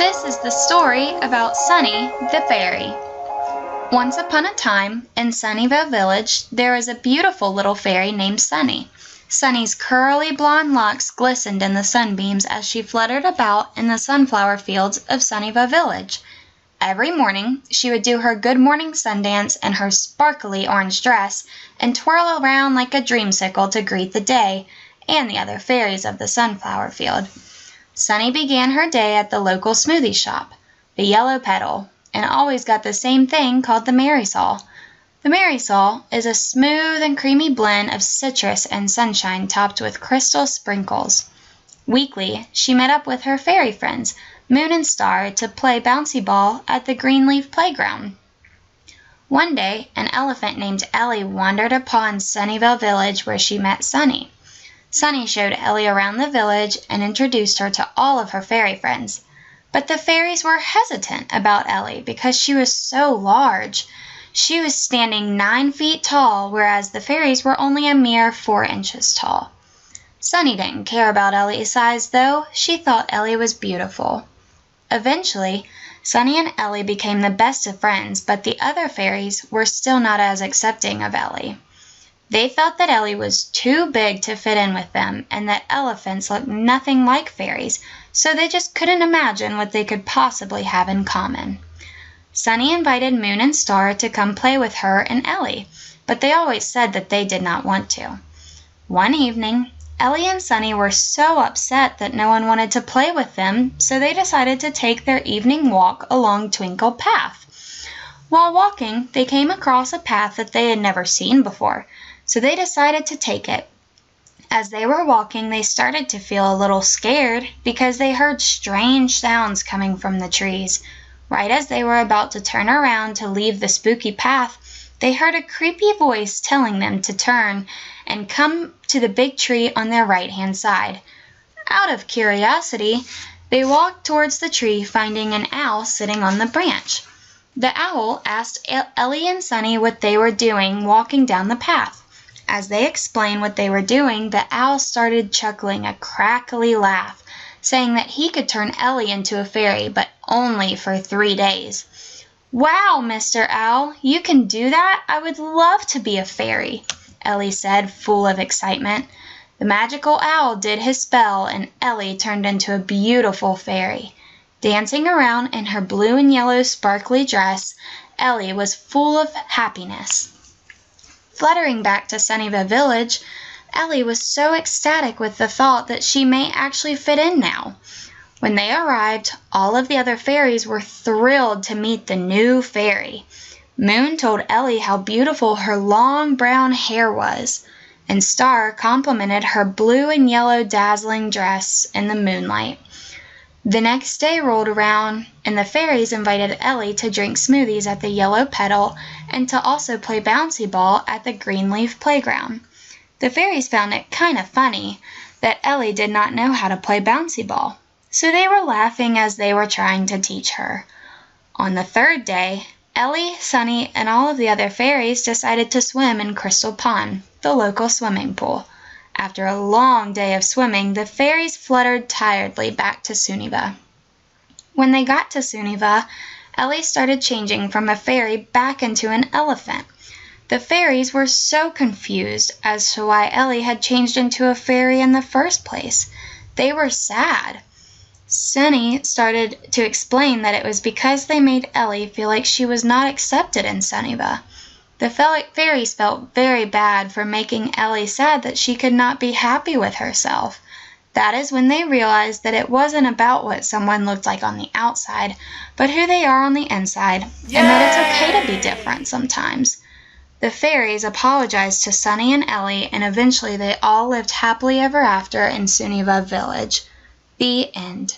This is the story about Sunny the fairy. Once upon a time, in Sunnyvale Village, there was a beautiful little fairy named Sunny. Sunny's curly blonde locks glistened in the sunbeams as she fluttered about in the sunflower fields of Sunnyvale Village. Every morning, she would do her good morning sun dance in her sparkly orange dress and twirl around like a dreamsicle to greet the day and the other fairies of the sunflower field. Sunny began her day at the local smoothie shop, the Yellow Petal, and always got the same thing called the Marysol. The Marysol is a smooth and creamy blend of citrus and sunshine topped with crystal sprinkles. Weekly, she met up with her fairy friends, Moon and Star, to play bouncy ball at the Greenleaf Playground. One day, an elephant named Ellie wandered upon Sunnyvale Village where she met Sunny. Sunny showed Ellie around the village and introduced her to all of her fairy friends. But the fairies were hesitant about Ellie because she was so large. She was standing 9 feet tall, whereas the fairies were only a mere 4 inches tall. Sunny didn't care about Ellie's size, though. She thought Ellie was beautiful. Eventually, Sunny and Ellie became the best of friends, but the other fairies were still not as accepting of Ellie. They felt that Ellie was too big to fit in with them and that elephants looked nothing like fairies, so they just couldn't imagine what they could possibly have in common. Sunny invited Moon and Star to come play with her and Ellie, but they always said that they did not want to. One evening, Ellie and Sunny were so upset that no one wanted to play with them, so they decided to take their evening walk along Twinkle Path. While walking, they came across a path that they had never seen before, so they decided to take it. As they were walking, they started to feel a little scared because they heard strange sounds coming from the trees. Right as they were about to turn around to leave the spooky path, they heard a creepy voice telling them to turn and come to the big tree on their right-hand side. Out of curiosity, they walked towards the tree, finding an owl sitting on the branch. The owl asked Ellie and Sunny what they were doing walking down the path. As they explained what they were doing, the owl started chuckling a crackly laugh, saying that he could turn Ellie into a fairy, but only for 3 days. "Wow, Mr. Owl, you can do that? I would love to be a fairy," Ellie said, full of excitement. The magical owl did his spell, and Ellie turned into a beautiful fairy. Dancing around in her blue and yellow sparkly dress, Ellie was full of happiness. Fluttering back to Sunnyvale Village, Ellie was so ecstatic with the thought that she may actually fit in now. When they arrived, all of the other fairies were thrilled to meet the new fairy. Moon told Ellie how beautiful her long brown hair was, and Star complimented her blue and yellow dazzling dress in the moonlight. The next day rolled around, and the fairies invited Ellie to drink smoothies at the Yellow Petal and to also play bouncy ball at the Greenleaf Playground. The fairies found it kind of funny that Ellie did not know how to play bouncy ball, so they were laughing as they were trying to teach her. On the 3rd day, Ellie, Sunny, and all of the other fairies decided to swim in Crystal Pond, the local swimming pool. After a long day of swimming, the fairies fluttered tiredly back to Sunnyvale. When they got to Sunnyvale, Ellie started changing from a fairy back into an elephant. The fairies were so confused as to why Ellie had changed into a fairy in the first place. They were sad. Sunny started to explain that it was because they made Ellie feel like she was not accepted in Sunnyvale. The fairies felt very bad for making Ellie sad that she could not be happy with herself. That is when they realized that it wasn't about what someone looked like on the outside, but who they are on the inside, and that it's okay to be different sometimes. The fairies apologized to Sunny and Ellie, and eventually they all lived happily ever after in Sunnyvale Village. The end.